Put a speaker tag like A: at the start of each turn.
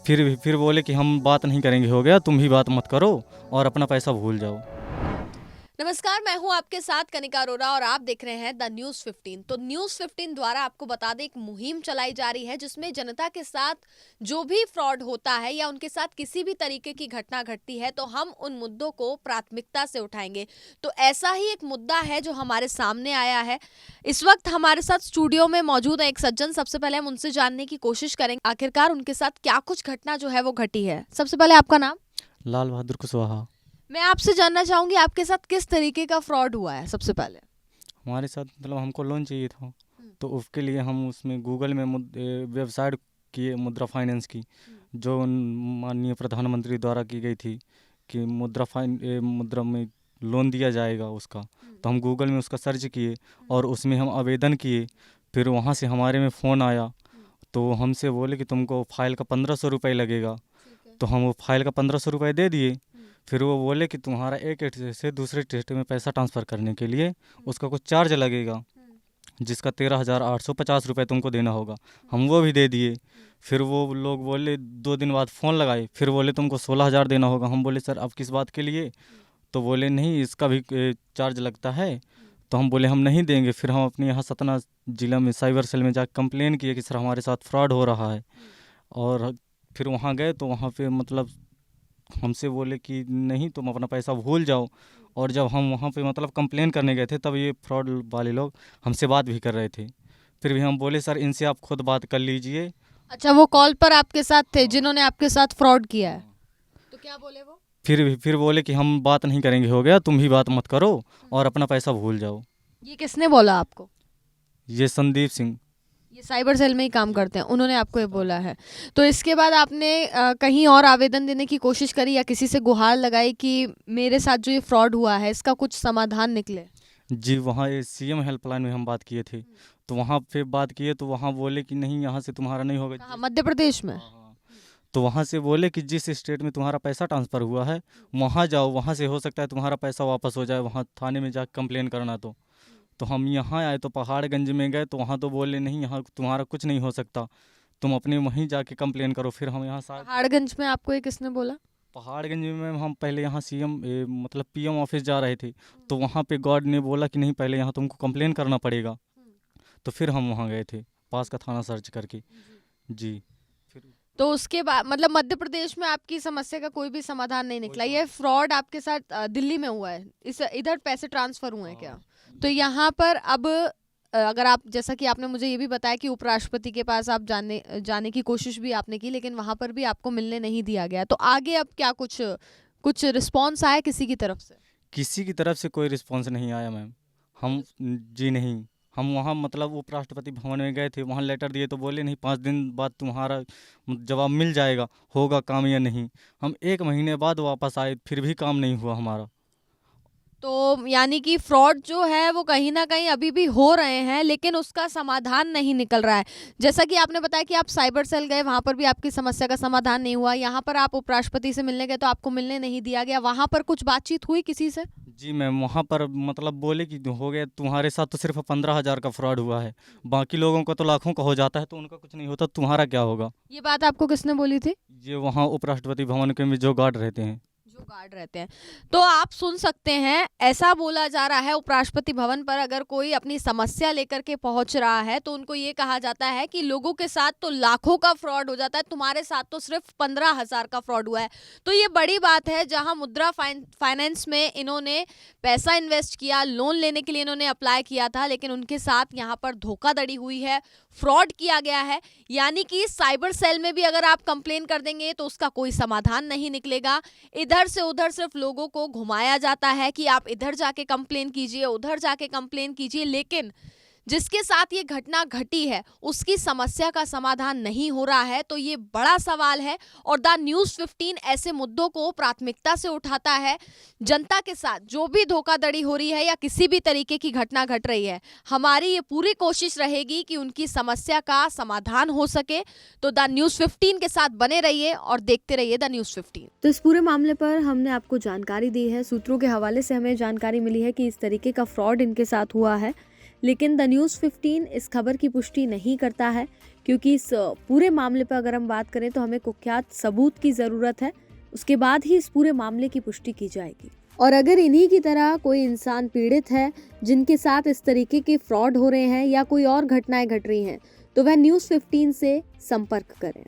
A: फिर बोले कि हम बात नहीं करेंगे, हो गया, तुम भी बात मत करो और अपना पैसा भूल जाओ।
B: नमस्कार, मैं हूं आपके साथ कनिका अरोरा और आप देख रहे हैं द न्यूज़ 15। तो न्यूज़ 15 द्वारा आपको बता दें, एक मुहिम चलाई जा रही है जिसमें जनता के साथ जो भी फ्रॉड होता है या उनके साथ किसी भी तरीके की घटना घटती है तो हम उन मुद्दों को प्राथमिकता से उठाएंगे। तो ऐसा ही एक मुद्दा है जो हमारे सामने आया है। इस वक्त हमारे साथ स्टूडियो में मौजूद है एक सज्जन। सबसे पहले हम उनसे जानने की कोशिश करेंगे आखिरकार उनके साथ क्या कुछ घटना जो है वो घटी है। सबसे पहले आपका नाम?
A: लाल बहादुर कुशवाहा।
B: मैं आपसे जानना चाहूंगी आपके साथ किस तरीके का फ्रॉड हुआ है सबसे पहले।
A: हमारे साथ मतलब हमको लोन चाहिए था, तो उसके लिए हम उसमें गूगल में वेबसाइट किए मुद्रा फाइनेंस की, जो माननीय प्रधानमंत्री द्वारा की गई थी कि मुद्रा में लोन दिया जाएगा उसका। तो हम गूगल में उसका सर्च किए और उसमें हम आवेदन किए। फिर वहाँ से हमारे में फ़ोन आया, तो हमसे बोले कि तुमको फ़ाइल का 1500 रुपये लगेगा। तो हम वो फाइल का 1500 रुपये दे दिए। फिर वो बोले कि तुम्हारा एक स्टेट से दूसरे स्टेट में पैसा ट्रांसफ़र करने के लिए उसका कुछ चार्ज लगेगा, जिसका 13,850 रुपये तुमको देना होगा। हम वो भी दे दिए। फिर वो लोग बोले 2 दिन बाद फ़ोन लगाए, फिर बोले तुमको 16,000 देना होगा। हम बोले सर अब किस बात के लिए? तो बोले नहीं, इसका भी चार्ज लगता है। तो हम बोले हम नहीं देंगे। फिर हम अपने यहाँ सतना ज़िला में साइबर सेल में जाकर कंप्लेन किए कि सर हमारे साथ फ्रॉड हो रहा है। और फिर वहाँ गए तो वहाँ पे मतलब हमसे बोले कि नहीं, तुम अपना पैसा भूल जाओ। और जब हम वहाँ पे मतलब कंप्लेन करने गए थे तब ये फ्रॉड वाले लोग हमसे बात भी कर रहे थे। फिर भी हम बोले सर इनसे आप खुद बात कर लीजिए।
B: अच्छा, वो कॉल पर आपके साथ थे जिन्होंने आपके साथ फ्रॉड किया है? तो क्या बोले वो?
A: फिर बोले कि हम बात नहीं करेंगे, हो गया, तुम भी बात मत करो और अपना पैसा भूल जाओ।
B: ये किसने बोला आपको?
A: ये संदीप सिंह।
B: ये साइबर सेल में ही काम करते हैं, उन्होंने आपको ये बोला है। तो इसके बाद आपने कहीं और आवेदन देने की कोशिश करी या किसी से गुहार लगाई कि मेरे साथ जो ये फ्रॉड हुआ है इसका कुछ समाधान निकले?
A: जी, वहाँ ये सीएम हेल्पलाइन में हम बात किए थे। तो वहाँ पे बात किए तो वहाँ बोले कि नहीं, यहाँ से तुम्हारा नहीं होगा।
B: कहाँ, मध्य प्रदेश में?
A: हाँ, हाँ। तो वहाँ से बोले कि जिस स्टेट में तुम्हारा पैसा ट्रांसफ़र हुआ है वहाँ जाओ, वहाँ से हो सकता है तुम्हारा पैसा वापस हो जाए, वहाँ थाने में जाकर कंप्लेन करना। तो हम यहाँ आए तो पहाड़गंज में गए तो वहाँ तो बोले नहीं, यहाँ तुम्हारा कुछ नहीं हो सकता, तुम अपने वहीं जाके कंप्लेन करो। फिर हम यहाँ
B: पहाड़गंज में आपको ये किसने बोला?
A: पहाड़गंज में हम पहले यहाँ सीएम मतलब पीएम ऑफिस जा रहे थे, तो वहाँ पे गार्ड ने बोला कि नहीं, पहले यहाँ तुमको कंप्लेन करना पड़ेगा। तो फिर हम वहाँ गए थे पास का थाना सर्च करके। जी। फिर
B: तो उसके बाद मतलब मध्य प्रदेश में आपकी समस्या का कोई भी समाधान नहीं निकला? ये फ्रॉड आपके साथ दिल्ली में हुआ है, इस इधर पैसे ट्रांसफर हुए हैं क्या? तो यहाँ पर अब अगर आप, जैसा कि आपने मुझे ये भी बताया कि उपराष्ट्रपति के पास आप जाने की कोशिश भी आपने की लेकिन वहाँ पर भी आपको मिलने नहीं दिया गया, तो आगे अब क्या कुछ रिस्पॉन्स आया किसी की तरफ से?
A: किसी की तरफ से कोई रिस्पॉन्स नहीं आया मैम। हम जी नहीं, हम वहाँ मतलब उपराष्ट्रपति भवन में गए थे, वहाँ लेटर दिए तो बोले नहीं, 5 दिन बाद तुम्हारा जवाब मिल जाएगा, होगा काम या नहीं। हम 1 महीने बाद वापस आए, फिर भी काम नहीं हुआ हमारा।
B: तो यानी कि फ्रॉड जो है वो कहीं ना कहीं अभी भी हो रहे हैं लेकिन उसका समाधान नहीं निकल रहा है। जैसा कि आपने बताया कि आप साइबर सेल गए, वहां पर भी आपकी समस्या का समाधान नहीं हुआ। यहाँ पर आप उपराष्ट्रपति से मिलने गए तो आपको मिलने नहीं दिया गया। वहां पर कुछ बातचीत हुई किसी से?
A: जी मैम, वहाँ पर मतलब बोले कि हो गया, तुम्हारे साथ तो सिर्फ 15,000 का फ्रॉड हुआ है, बाकी लोगों का तो लाखों का हो जाता है, तो उनका कुछ नहीं होता, तुम्हारा क्या होगा।
B: ये बात आपको किसने बोली थी?
A: ये वहाँ उपराष्ट्रपति भवन के में जो गार्ड रहते हैं।
B: जो गार्ड रहते हैं। तो आप सुन सकते हैं, ऐसा बोला जा रहा है उपराष्ट्रपति भवन पर अगर कोई अपनी समस्या लेकर के पहुंच रहा है तो उनको ये कहा जाता है कि लोगों के साथ तो लाखों का फ्रॉड हो जाता है, तुम्हारे साथ तो सिर्फ 15,000 का फ्रॉड हुआ है। तो ये बड़ी बात है, जहां मुद्रा फाइनेंस में इन्होंने पैसा इन्वेस्ट किया, लोन लेने के लिए इन्होंने अप्लाई किया था, लेकिन उनके साथ यहाँ पर धोखाधड़ी हुई है, फ्रॉड किया गया है। यानी कि साइबर सेल में भी अगर आप कंप्लेन कर देंगे तो उसका कोई समाधान नहीं निकलेगा। इधर से उधर सिर्फ लोगों को घुमाया जाता है कि आप इधर जाके कंप्लेन कीजिए, उधर जाके कंप्लेन कीजिए, लेकिन जिसके साथ ये घटना घटी है उसकी समस्या का समाधान नहीं हो रहा है। तो ये बड़ा सवाल है और द न्यूज़ 15 ऐसे मुद्दों को प्राथमिकता से उठाता है। जनता के साथ जो भी धोखाधड़ी हो रही है या किसी भी तरीके की घटना घट रही है, हमारी ये पूरी कोशिश रहेगी कि उनकी समस्या का समाधान हो सके। तो द न्यूज़ 15 के साथ बने रहिए और देखते रहिए द न्यूज़ 15।
C: तो इस पूरे मामले पर हमने आपको जानकारी दी है। सूत्रों के हवाले से हमें जानकारी मिली है कि इस तरीके का फ्रॉड इनके साथ हुआ है, लेकिन द न्यूज़ 15 इस खबर की पुष्टि नहीं करता है क्योंकि इस पूरे मामले पर अगर हम बात करें तो हमें कुख्यात सबूत की ज़रूरत है, उसके बाद ही इस पूरे मामले की पुष्टि की जाएगी। और अगर इन्हीं की तरह कोई इंसान पीड़ित है जिनके साथ इस तरीके के फ्रॉड हो रहे हैं या कोई और घटनाएं घट रही हैं, तो वह न्यूज़ 15 से संपर्क करें।